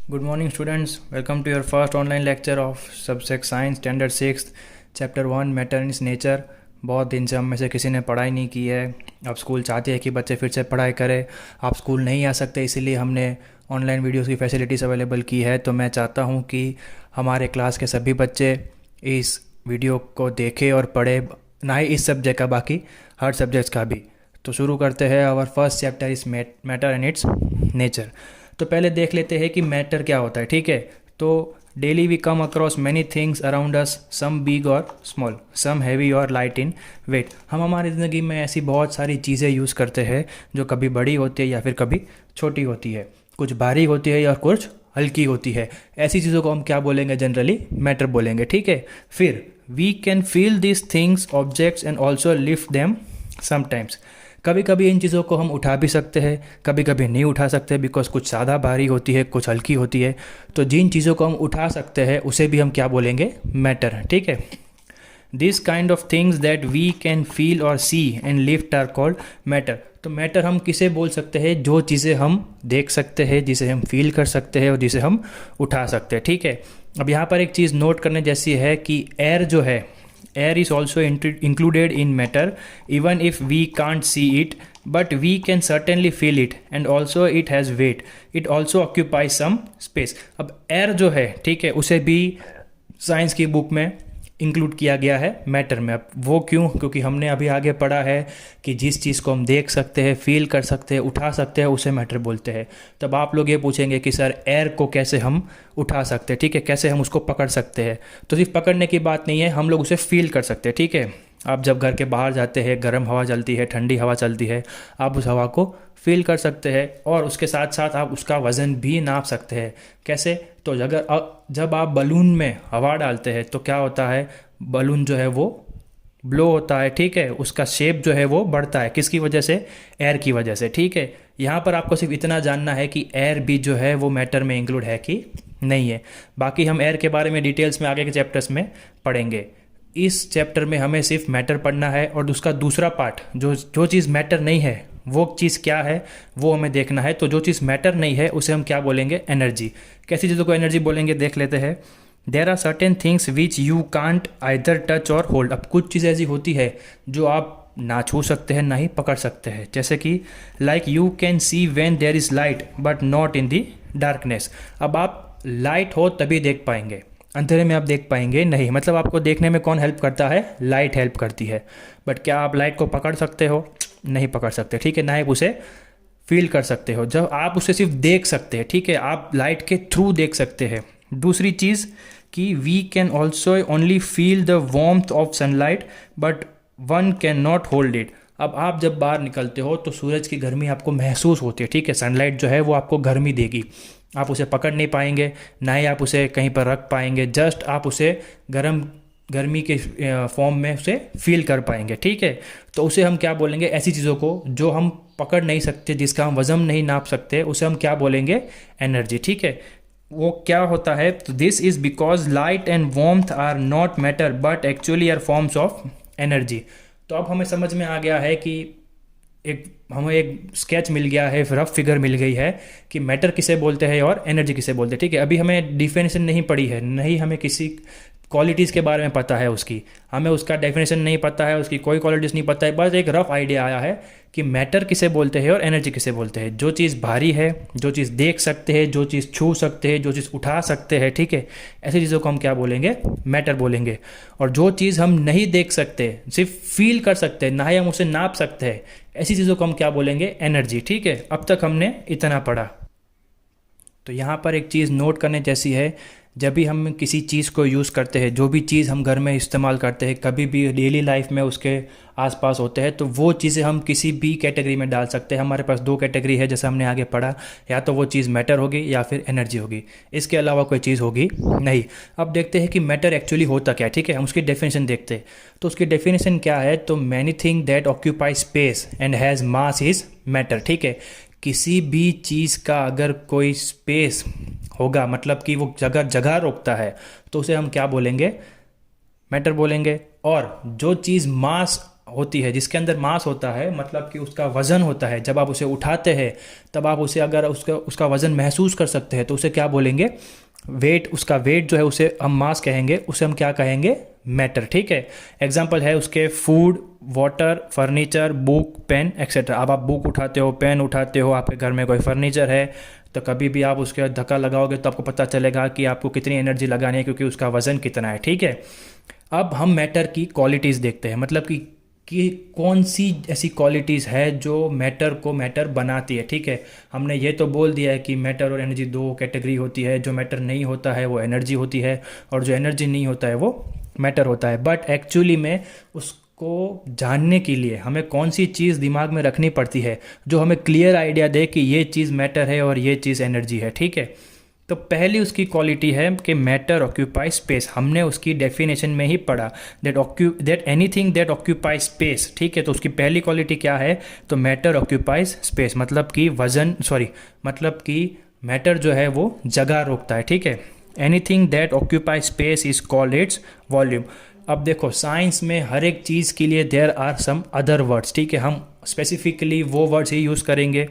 Good morning, students. Welcome to your first online lecture of subject Science, Standard 6th, Chapter 1, Matter and its Nature. बहुत दिन से हम में से किसी ने पढ़ाई नहीं की है। अब स्कूल चाहते हैं कि बच्चे फिर से पढ़ाई करें। आप स्कूल नहीं आ सकते, इसीलिए हमने ऑनलाइन वीडियोस की फैसिलिटीज़ अवेलेबल की है। तो मैं चाहता हूँ कि हमारे क्लास के सभी बच्चे इस वीडियो को देखें और पढ़ें, ना ही इस सब्जेक्ट का, बाकी हर सब्जेक्ट्स का भी। तो शुरू करते हैं। Our first chapter is matter and its nature. तो पहले देख लेते हैं कि मैटर क्या होता है। ठीक है, तो daily we come across many things around us, some big और स्मॉल, सम हैवी और लाइट इन वेट। हम हमारी ज़िंदगी में ऐसी बहुत सारी चीज़ें यूज़ करते हैं जो कभी बड़ी होती है या फिर कभी छोटी होती है, कुछ भारी होती है या कुछ हल्की होती है। ऐसी चीज़ों को हम क्या बोलेंगे? जनरली मैटर बोलेंगे। ठीक है, फिर we can feel this things objects and also lift them sometimes. कभी कभी इन चीज़ों को हम उठा भी सकते हैं, कभी कभी नहीं उठा सकते, बिकॉज कुछ ज़्यादा भारी होती है, कुछ हल्की होती है। तो जिन चीज़ों को हम उठा सकते हैं उसे भी हम क्या बोलेंगे? मैटर। ठीक है, this kind of things that we can feel और see and lift are called matter. तो मैटर हम किसे बोल सकते हैं? जो चीज़ें हम देख सकते हैं, जिसे हम फील कर सकते हैं और जिसे हम उठा सकते हैं। ठीक है, अब यहाँ पर एक चीज़ नोट करने जैसी है कि एयर जो है, air is also included in matter, even if we can't see it, but we can certainly feel it, and also it has weight, it also occupies some space. अब air जो है, ठीक है, उसे भी साइंस की बुक में include किया गया है मैटर में। अब वो क्यों? क्योंकि हमने अभी आगे पढ़ा है कि जिस चीज़ को हम देख सकते हैं, फील कर सकते हैं, उठा सकते हैं, उसे मैटर बोलते हैं। तब आप लोग ये पूछेंगे कि सर एयर को कैसे हम उठा सकते हैं? ठीक है, कैसे हम उसको पकड़ सकते हैं? तो सिर्फ पकड़ने की बात नहीं है, हम लोग उसे फील कर सकते हैं। ठीक है, आप जब घर के बाहर जाते हैं, गर्म हवा चलती है, ठंडी हवा चलती है, आप उस हवा को फील कर सकते हैं और उसके साथ साथ आप उसका वज़न भी नाप सकते हैं। कैसे? तो जब आप बलून में हवा डालते हैं तो क्या होता है? बलून जो है वो ब्लो होता है। ठीक है, उसका शेप जो है वो बढ़ता है। किसकी वजह से? एयर की वजह से। ठीक है, यहाँ पर आपको सिर्फ इतना जानना है कि एयर भी जो है वो मैटर में इंक्लूड है कि नहीं है। बाकी हम एयर के बारे में डिटेल्स में आगे के चैप्टर्स में पढ़ेंगे। इस चैप्टर में हमें सिर्फ मैटर पढ़ना है और उसका दूसरा पार्ट, जो चीज़ मैटर नहीं है वो चीज़ क्या है वो हमें देखना है। तो जो चीज़ मैटर नहीं है उसे हम क्या बोलेंगे? एनर्जी। कैसी चीज़ों को एनर्जी बोलेंगे देख लेते हैं। There are certain things which you can't either touch और होल्ड। अब कुछ चीज़ ऐसी होती है जो आप ना छू सकते हैं ना ही पकड़ सकते हैं, जैसे कि like you can see when there is light but not in the darkness. अब आप लाइट हो तभी देख पाएंगे, अंधेरे में आप देख पाएंगे नहीं। मतलब आपको देखने में कौन हेल्प करता है? लाइट हेल्प करती है। बट क्या आप लाइट को पकड़ सकते हो? नहीं पकड़ सकते। ठीक है, ना ही उसे फील कर सकते हो। जब आप उसे सिर्फ देख सकते हैं, ठीक है, आप लाइट के थ्रू देख सकते हैं। दूसरी चीज़ कि we can also only feel the warmth of sunlight but one can not hold it. अब आप जब बाहर निकलते हो तो सूरज की गर्मी आपको महसूस होती है। ठीक है, सनलाइट जो है वो आपको गर्मी देगी, आप उसे पकड़ नहीं पाएंगे, ना ही आप उसे कहीं पर रख पाएंगे। जस्ट आप उसे गर्मी के फॉर्म में उसे फील कर पाएंगे। ठीक है, तो उसे हम क्या बोलेंगे? ऐसी चीज़ों को जो हम पकड़ नहीं सकते, जिसका हम वज़न नहीं नाप सकते, उसे हम क्या बोलेंगे? एनर्जी। ठीक है, वो क्या होता है? तो this is because light and warmth are not matter but actually are forms of energy. तो अब हमें समझ में आ गया है कि हमें एक स्केच मिल गया है, रफ फिगर मिल गई है कि मैटर किसे बोलते हैं और एनर्जी किसे बोलते हैं। ठीक है, अभी हमें डिफिनेशन नहीं पड़ी है, नहीं हमें किसी क्वालिटीज़ के बारे में पता है उसकी, हमें उसका डेफिनेशन नहीं पता है, उसकी कोई क्वालिटीज़ नहीं पता है। बस एक रफ आइडिया आया है कि मैटर किसे बोलते हैं और एनर्जी किसे बोलते हैं। जो चीज़ भारी है, जो चीज़ देख सकते हैं, जो चीज़ छू सकते हैं, जो चीज़ उठा सकते हैं, ठीक है, ऐसी चीज़ों को हम क्या बोलेंगे? मैटर बोलेंगे। और जो चीज़ हम नहीं देख सकते, सिर्फ फील कर सकते हैं, ना ही हम उसे नाप सकते हैं, ऐसी चीज़ों को हम क्या बोलेंगे? एनर्जी। ठीक है, अब तक हमने इतना पढ़ा। तो यहाँ पर एक चीज़ नोट करने जैसी है, जब भी हम किसी चीज़ को यूज़ करते हैं, जो भी चीज़ हम घर में इस्तेमाल करते हैं, कभी भी डेली लाइफ में उसके आसपास होते हैं, तो वो चीज़ें हम किसी भी कैटेगरी में डाल सकते हैं। हमारे पास दो कैटेगरी है, जैसे हमने आगे पढ़ा, या तो वो चीज़ मैटर होगी या फिर एनर्जी होगी, इसके अलावा कोई चीज़ होगी नहीं। अब देखते हैं कि मैटर एक्चुअली होता क्या है। ठीक है, हम उसकी डेफिनेशन देखते हैं। तो उसकी डेफिनेशन क्या है? तो many thing that occupy space and has mass is matter. ठीक है, किसी भी चीज़ का अगर कोई स्पेस होगा, मतलब कि वो जगह रोकता है, तो उसे हम क्या बोलेंगे? मैटर बोलेंगे। और जो चीज़ मास होती है, जिसके अंदर मास होता है, मतलब कि उसका वज़न होता है, जब आप उसे उठाते हैं तब आप उसे अगर उसका उसका वज़न महसूस कर सकते हैं तो उसे क्या बोलेंगे? वेट। उसका वेट जो है उसे हम मास कहेंगे, उसे हम क्या कहेंगे? मैटर। ठीक है। एग्जाम्पल है उसके food, water, furniture, book, pen etcetera. अब आप बुक उठाते हो, पेन उठाते हो, आपके घर में कोई फर्नीचर है, तो कभी भी आप उसके धक्का लगाओगे तो आपको पता चलेगा कि आपको कितनी एनर्जी लगानी है, क्योंकि उसका वज़न कितना है। ठीक है। अब हम मैटर की क्वालिटीज़ देखते हैं, मतलब कि कौन सी ऐसी क्वालिटीज़ है जो मैटर को मैटर बनाती है। ठीक है। हमने ये तो बोल दिया है कि मैटर और एनर्जी दो कैटेगरी होती है, जो मैटर नहीं होता है वो एनर्जी होती है, और जो एनर्जी नहीं होता है वो मैटर होता है। बट एक्चुअली में उसको जानने के लिए हमें कौन सी चीज़ दिमाग में रखनी पड़ती है जो हमें क्लियर आइडिया दे कि ये चीज़ मैटर है और ये चीज़ एनर्जी है। ठीक है। तो पहली उसकी क्वालिटी है कि मैटर ऑक्यूपाई स्पेस। हमने उसकी डेफिनेशन में ही पढ़ा, that anything that occupy space. ठीक है। तो उसकी पहली क्वालिटी क्या है? तो मैटर ऑक्यूपाइज स्पेस, मतलब कि मतलब कि मैटर जो है वो जगह रोकता है। ठीक है। Anything that occupy space is called its volume. अब देखो, साइंस में हर एक चीज़ के लिए there are some other words. ठीक है। हम स्पेसिफिकली वो वर्ड्स ही यूज़ करेंगे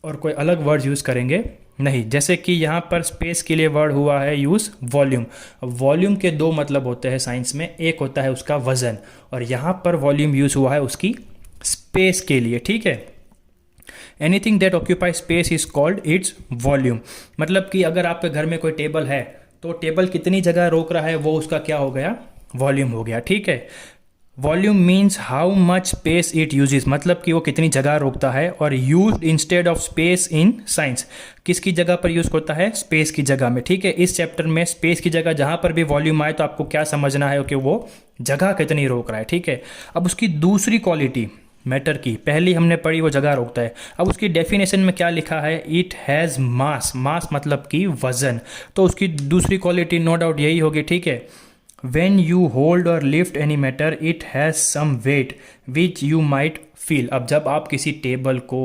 और कोई अलग वर्ड यूज़ करेंगे नहीं। जैसे कि यहाँ पर स्पेस के लिए वर्ड हुआ है यूज़ वॉल्यूम। अब वॉल्यूम के दो मतलब होते हैं साइंस में, एक होता है उसका वज़न, और यहाँ पर वॉल्यूम यूज़ हुआ है उसकी स्पेस के लिए। ठीक है। Anything that occupy space is called its volume. मतलब कि अगर आपके घर में कोई टेबल है तो टेबल कितनी जगह रोक रहा है, वो उसका क्या हो गया? वॉल्यूम हो गया। ठीक है। Volume means how much space it uses, मतलब कि वो कितनी जगह रोकता है। और use instead of space in science, किसकी जगह पर यूज होता है? स्पेस की जगह में। ठीक है। इस चैप्टर में स्पेस की जगह जहां पर भी वॉल्यूम आए तो आपको क्या समझना है कि वो जगह कितनी रोक रहा है। ठीक है। अब उसकी दूसरी क्वालिटी मैटर की, पहली हमने पढ़ी वो जगह रोकता है, अब उसकी डेफिनेशन में क्या लिखा है? इट हैज़ मास। मास मतलब कि वजन। तो उसकी दूसरी क्वालिटी नो डाउट यही होगी। ठीक है। When you hold or lift any matter, it has some weight which you might feel। अब जब आप किसी टेबल को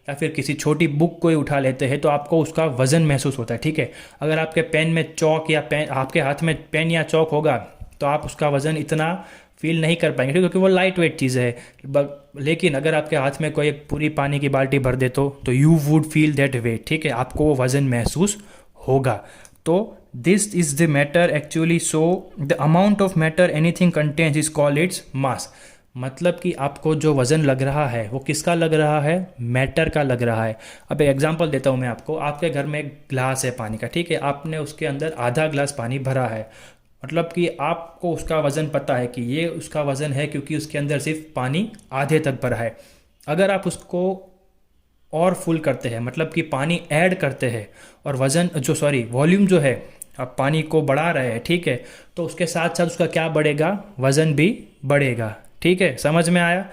या फिर किसी छोटी बुक को ही उठा लेते हैं तो आपको उसका वज़न महसूस होता है। ठीक है। अगर आपके पेन में चौक या पेन, आपके हाथ में पेन या चौक होगा तो आप उसका वज़न इतना फील नहीं कर पाएंगे, क्योंकि वो लाइट वेट चीज़ है। लेकिन अगर आपके हाथ में कोई एक पूरी पानी की बाल्टी भर दे तो you would feel that weight. ठीक है। आपको वो वज़न महसूस होगा। तो this is the matter actually. So the amount of matter anything contains is called its mass. मतलब कि आपको जो वज़न लग रहा है वो किसका लग रहा है? मैटर का लग रहा है। अब एक एग्जांपल देता हूँ मैं आपको। आपके घर में एक ग्लास है पानी का। ठीक है। आपने उसके अंदर आधा ग्लास पानी भरा है, मतलब कि आपको उसका वज़न पता है कि ये उसका वज़न है क्योंकि उसके अंदर सिर्फ पानी आधे तक भरा है। अगर आप उसको और फुल करते हैं, मतलब कि पानी ऐड करते हैं और वॉल्यूम जो है, आप पानी को बढ़ा रहे हैं। ठीक है। तो उसके साथ साथ उसका क्या बढ़ेगा? वज़न भी बढ़ेगा। ठीक है। समझ में आया?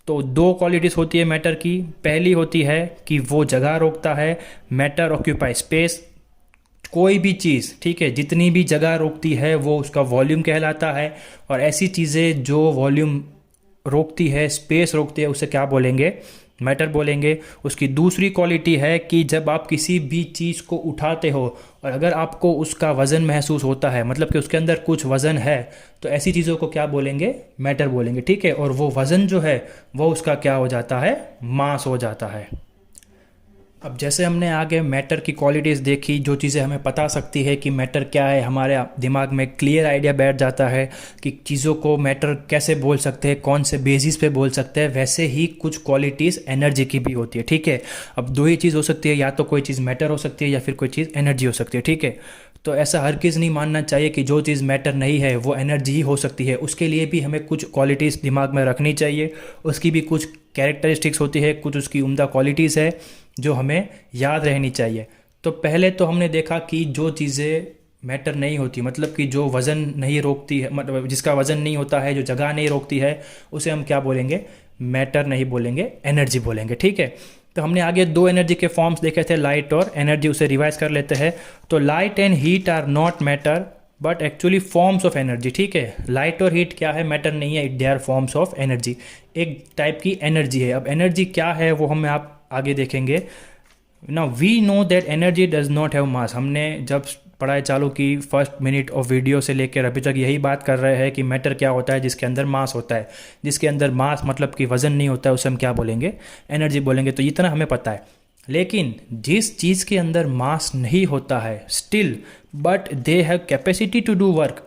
तो दो क्वालिटीज़ होती है मैटर की। पहली होती है कि वो जगह रोकता है, मैटर ऑक्यूपाई स्पेस। कोई भी चीज़, ठीक है, जितनी भी जगह रोकती है वो उसका वॉल्यूम कहलाता है। और ऐसी चीज़ें जो वॉल्यूम रोकती है, स्पेस रोकती है, उसे क्या बोलेंगे? मैटर बोलेंगे। उसकी दूसरी क्वालिटी है कि जब आप किसी भी चीज़ को उठाते हो और अगर आपको उसका वज़न महसूस होता है, मतलब कि उसके अंदर कुछ वज़न है, तो ऐसी चीज़ों को क्या बोलेंगे? मैटर बोलेंगे। ठीक है। और वो वज़न जो है वो उसका क्या हो जाता है? मास हो जाता है। अब जैसे हमने आगे मैटर की क्वालिटीज़ देखी, जो चीज़ें हमें बता सकती है कि मैटर क्या है, हमारे दिमाग में क्लियर आइडिया बैठ जाता है कि चीज़ों को मैटर कैसे बोल सकते हैं, कौन से बेसिस पे बोल सकते हैं। वैसे ही कुछ क्वालिटीज़ एनर्जी की भी होती है। ठीक है। अब दो ही चीज़ हो सकती है, या तो कोई चीज़ मैटर हो सकती है या फिर कोई चीज़ एनर्जी हो सकती है। ठीक है। तो ऐसा हर किसी नहीं मानना चाहिए कि जो चीज़ मैटर नहीं है वो एनर्जी ही हो सकती है। उसके लिए भी हमें कुछ क्वालिटीज़ दिमाग में रखनी चाहिए, उसकी भी कुछ कैरेक्टरिस्टिक्स होती है, कुछ उसकी उम्दा क्वालिटीज़ है जो हमें याद रहनी चाहिए। तो पहले तो हमने देखा कि जो चीज़ें मैटर नहीं होती, मतलब कि जो वज़न नहीं रोकती है, मतलब जिसका वज़न नहीं होता है, जो जगह नहीं रोकती है, उसे हम क्या बोलेंगे? मैटर नहीं बोलेंगे, एनर्जी बोलेंगे। ठीक है। तो हमने आगे दो एनर्जी के फॉर्म्स देखे थे, लाइट और एनर्जी, उसे रिवाइज कर लेते हैं। तो light and heat are not matter but actually forms of energy. ठीक है। लाइट और हीट क्या है? मैटर नहीं है, they are forms of energy, एक टाइप की एनर्जी है। अब एनर्जी क्या है वो हमें आप आगे देखेंगे। Now we know that energy does not have mass. हमने जब पढ़ाई चालू की फर्स्ट मिनट ऑफ वीडियो से लेकर अभी तक यही बात कर रहे हैं कि मैटर क्या होता है, जिसके अंदर मास होता है। जिसके अंदर मास मतलब कि वज़न नहीं होता है उसे हम क्या बोलेंगे, एनर्जी बोलेंगे। तो इतना हमें पता है। लेकिन जिस चीज़ के अंदर मास नहीं होता है still but they have capacity to do work,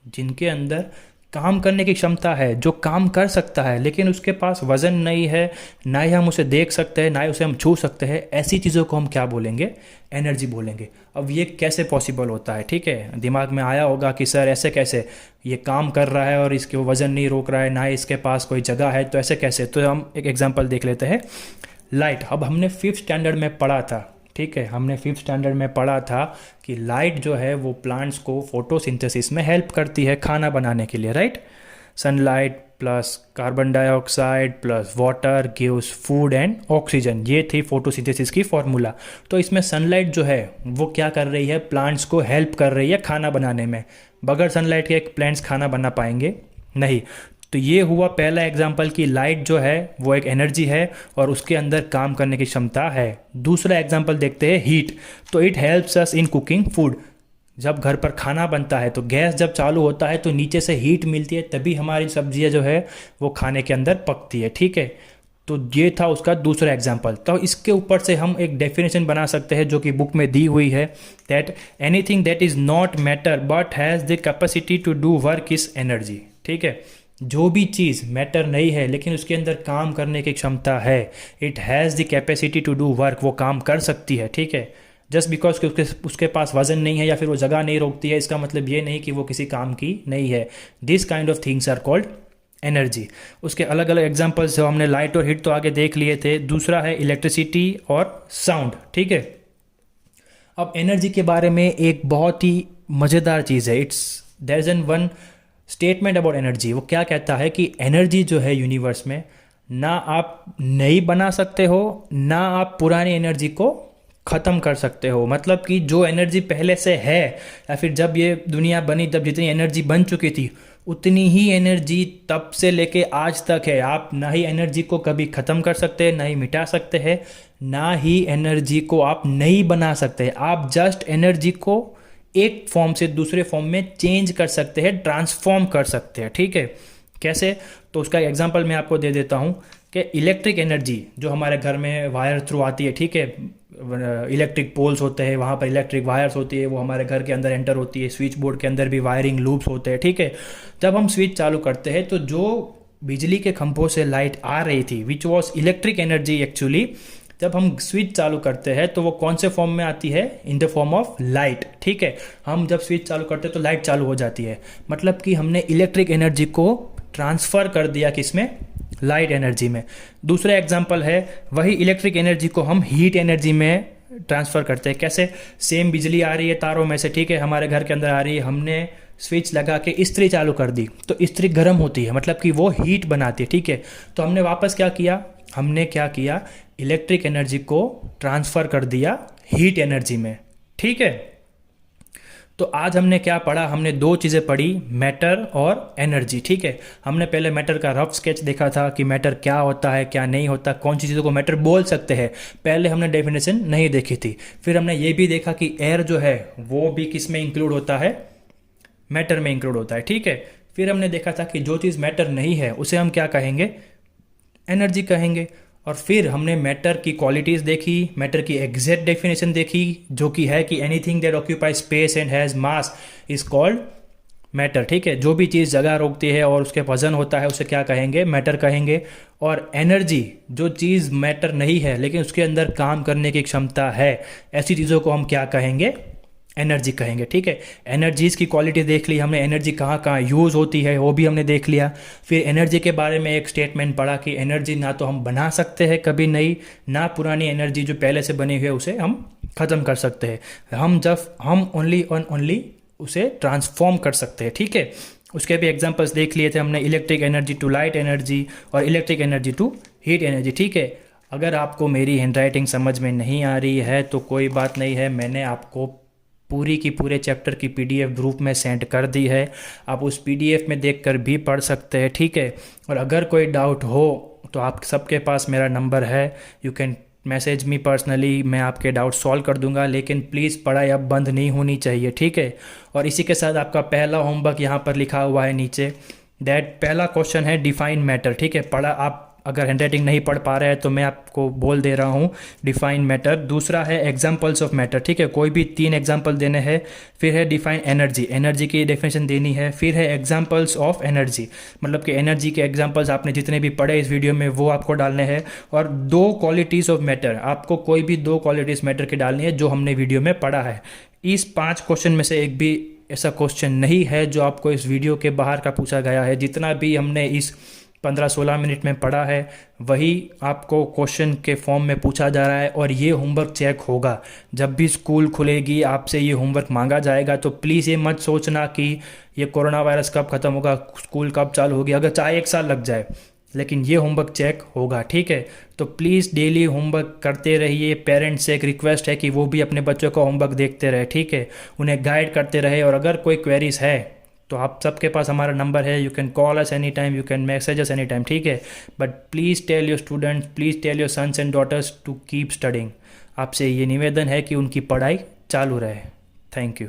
जिनके अंदर काम करने की क्षमता है, जो काम कर सकता है लेकिन उसके पास वज़न नहीं है, ना ही हम उसे देख सकते हैं ना ही उसे हम छू सकते हैं, ऐसी चीज़ों को हम क्या बोलेंगे, एनर्जी बोलेंगे। अब ये कैसे पॉसिबल होता है, ठीक है, दिमाग में आया होगा कि सर ऐसे कैसे, ये काम कर रहा है और इसके वज़न नहीं रोक रहा है, ना ही इसके पास कोई जगह है, तो ऐसे कैसे। तो हम एक एग्जांपल देख लेते हैं, लाइट। अब हमने 5th स्टैंडर्ड में पढ़ा था, ठीक है, हमने 5th स्टैंडर्ड में पढ़ा था कि लाइट जो है वो प्लांट्स को फोटोसिंथेसिस में हेल्प करती है खाना बनाने के लिए, right. Sunlight plus carbon dioxide plus water gives food and oxygen, ये थी फोटोसिंथेसिस की फॉर्मूला। तो इसमें सनलाइट जो है वो क्या कर रही है, प्लांट्स को हेल्प कर रही है खाना बनाने में। बगैर सनलाइट के प्लांट्स खाना बना पाएंगे नहीं। तो ये हुआ पहला एग्जाम्पल कि लाइट जो है वो एक एनर्जी है और उसके अंदर काम करने की क्षमता है। दूसरा एग्जाम्पल देखते हैं, हीट। तो it helps us in cooking food. जब घर पर खाना बनता है तो गैस जब चालू होता है तो नीचे से हीट मिलती है, तभी हमारी सब्जियां जो है वो खाने के अंदर पकती है, ठीक है। तो ये था उसका दूसरा एग्जाम्पल। तो इसके ऊपर से हम एक डेफिनेशन बना सकते हैं जो कि बुक में दी हुई है, that anything that is not matter but has the capacity to do work is energy, ठीक है। जो भी चीज़ मैटर नहीं है लेकिन उसके अंदर काम करने की क्षमता है, it has the capacity to do work, वो काम कर सकती है, ठीक है। जस्ट बिकॉज उसके पास वजन नहीं है या फिर वो जगह नहीं रोकती है, इसका मतलब ये नहीं कि वो किसी काम की नहीं है। This kind of things are called energy. उसके अलग अलग एग्जाम्पल्स जो हमने लाइट और हीट तो आगे देख लिए थे। दूसरा है इलेक्ट्रिसिटी और साउंड, ठीक है। अब एनर्जी के बारे में एक बहुत ही मज़ेदार चीज़ है, there is one statement about energy. वो क्या कहता है कि एनर्जी जो है यूनिवर्स में, ना आप नई बना सकते हो ना आप पुरानी एनर्जी को ख़त्म कर सकते हो। मतलब कि जो एनर्जी पहले से है या फिर जब ये दुनिया बनी तब जितनी एनर्जी बन चुकी थी उतनी ही एनर्जी तब से लेके आज तक है। आप ना ही एनर्जी को कभी ख़त्म कर सकते हैं, ना ही मिटा सकते हैं, ना ही एनर्जी को आप नई बना सकते हैं। आप जस्ट एनर्जी को एक फॉर्म से दूसरे फॉर्म में चेंज कर सकते हैं, ट्रांसफॉर्म कर सकते हैं, ठीक है। कैसे, तो उसका एग्जांपल मैं आपको दे देता हूँ कि इलेक्ट्रिक एनर्जी जो हमारे घर में वायर थ्रू आती है, ठीक है, इलेक्ट्रिक पोल्स होते हैं, वहाँ पर इलेक्ट्रिक वायर्स होती है, वो हमारे घर के अंदर एंटर होती है। स्विच बोर्ड के अंदर भी वायरिंग लूप्स होते हैं, ठीक है। जब हम स्विच चालू करते हैं तो जो बिजली के खंभों से लाइट आ रही थी which was electric energy actually, जब हम स्विच चालू करते हैं तो वो कौन से फॉर्म में आती है, in the form of light, ठीक है। हम जब स्विच चालू करते हैं तो लाइट चालू हो जाती है। मतलब कि हमने इलेक्ट्रिक एनर्जी को ट्रांसफ़र कर दिया किसमें, लाइट एनर्जी में। दूसरा एग्जांपल है, वही इलेक्ट्रिक एनर्जी को हम हीट एनर्जी में ट्रांसफ़र करते हैं। कैसे, सेम बिजली आ रही है तारों में से, ठीक है, हमारे घर के अंदर आ रही है, हमने स्विच लगा के इस्त्री चालू कर दी तो इस्त्री गर्म होती है, मतलब कि वो हीट बनाती है, ठीक है। तो हमने वापस क्या किया, हमने क्या किया, इलेक्ट्रिक एनर्जी को ट्रांसफ़र कर दिया हीट एनर्जी में, ठीक है। तो आज हमने क्या पढ़ा, हमने दो चीज़ें पढ़ी, मैटर और एनर्जी, ठीक है। हमने पहले मैटर का रफ स्केच देखा था कि मैटर क्या होता है क्या नहीं होता, कौन सी चीज़ों को मैटर बोल सकते हैं, पहले हमने डेफिनेशन नहीं देखी थी। फिर हमने ये भी देखा कि एयर जो है वो भी किस में इंक्लूड होता है, मैटर में इंक्लूड होता है, ठीक है। फिर हमने देखा था कि जो चीज़ मैटर नहीं है उसे हम क्या कहेंगे, एनर्जी कहेंगे। और फिर हमने मैटर की क्वालिटीज़ देखी, मैटर की एग्जैक्ट डेफिनेशन देखी जो कि है कि anything that occupy space and has mass is called matter, ठीक है। जो भी चीज़ जगह रोकती है और उसके वजन होता है उसे क्या कहेंगे, मैटर कहेंगे। और एनर्जी, जो चीज़ मैटर नहीं है लेकिन उसके अंदर काम करने की क्षमता है, ऐसी चीज़ों को हम क्या कहेंगे, एनर्जी कहेंगे, ठीक है। एनर्जीज़ की क्वालिटी देख ली हमने, एनर्जी कहाँ कहाँ यूज़ होती है वो भी हमने देख लिया। फिर एनर्जी के बारे में एक स्टेटमेंट पढ़ा कि एनर्जी ना तो हम बना सकते हैं कभी नहीं, ना पुरानी एनर्जी जो पहले से बनी हुई है उसे हम ख़त्म कर सकते हैं। हम ओनली उसे ट्रांसफॉर्म कर सकते हैं, ठीक है। उसके भी एग्जाम्पल्स देख लिए थे हमने, electric energy to light energy और electric energy to heat energy, ठीक है। अगर आपको मेरी हैंडराइटिंग समझ में नहीं आ रही है तो कोई बात नहीं है, मैंने आपको पूरी की पूरे चैप्टर की पीडीएफ ग्रुप में सेंड कर दी है, आप उस पीडीएफ में देखकर भी पढ़ सकते हैं, ठीक है। और अगर कोई डाउट हो तो आप सबके पास मेरा नंबर है, you can message me personally, मैं आपके डाउट सॉल्व कर दूंगा, लेकिन प्लीज़ पढ़ाई अब बंद नहीं होनी चाहिए, ठीक है। और इसी के साथ आपका पहला होमवर्क यहाँ पर लिखा हुआ है नीचे, दैट पहला क्वेश्चन है डिफाइन मैटर, ठीक है। पढ़ा आप अगर हैंडराइटिंग नहीं पढ़ पा रहे हैं तो मैं आपको बोल दे रहा हूँ, डिफाइन मैटर। दूसरा है एग्जांपल्स ऑफ मैटर, ठीक है, कोई भी 3 एग्जांपल देने हैं। फिर है डिफाइन एनर्जी, एनर्जी की डेफिनेशन देनी है। फिर है एग्जांपल्स ऑफ एनर्जी, मतलब कि एनर्जी के एग्जांपल्स आपने जितने भी पढ़े इस वीडियो में वो आपको डालने हैं। और 2 क्वालिटीज़ ऑफ मैटर, आपको कोई भी 2 क्वालिटीज़ मैटर की डालनी है जो हमने वीडियो में पढ़ा है। इस 5 क्वेश्चन में से एक भी ऐसा क्वेश्चन नहीं है जो आपको इस वीडियो के बाहर का पूछा गया है। जितना भी हमने इस 15-16 मिनट में पढ़ा है वही आपको क्वेश्चन के फॉर्म में पूछा जा रहा है, और ये होमवर्क चेक होगा। जब भी स्कूल खुलेगी आपसे ये होमवर्क मांगा जाएगा, तो प्लीज़ ये मत सोचना कि ये कोरोना वायरस कब ख़त्म होगा, स्कूल कब चालू होगी, अगर चाहे 1 साल लग जाए, लेकिन ये होमवर्क चेक होगा, ठीक है। तो प्लीज़ डेली होमवर्क करते रहिए। पेरेंट्स से एक रिक्वेस्ट है कि वो भी अपने बच्चों का होमवर्क देखते रहे, ठीक है, उन्हें गाइड करते रहे। और अगर कोई क्वेरीज है तो आप सबके पास हमारा नंबर है, you can call us any time, you can message us any time, ठीक है। But please tell your students, please tell your sons and daughters to keep studying. आपसे ये निवेदन है कि उनकी पढ़ाई चालू रहे। Thank you.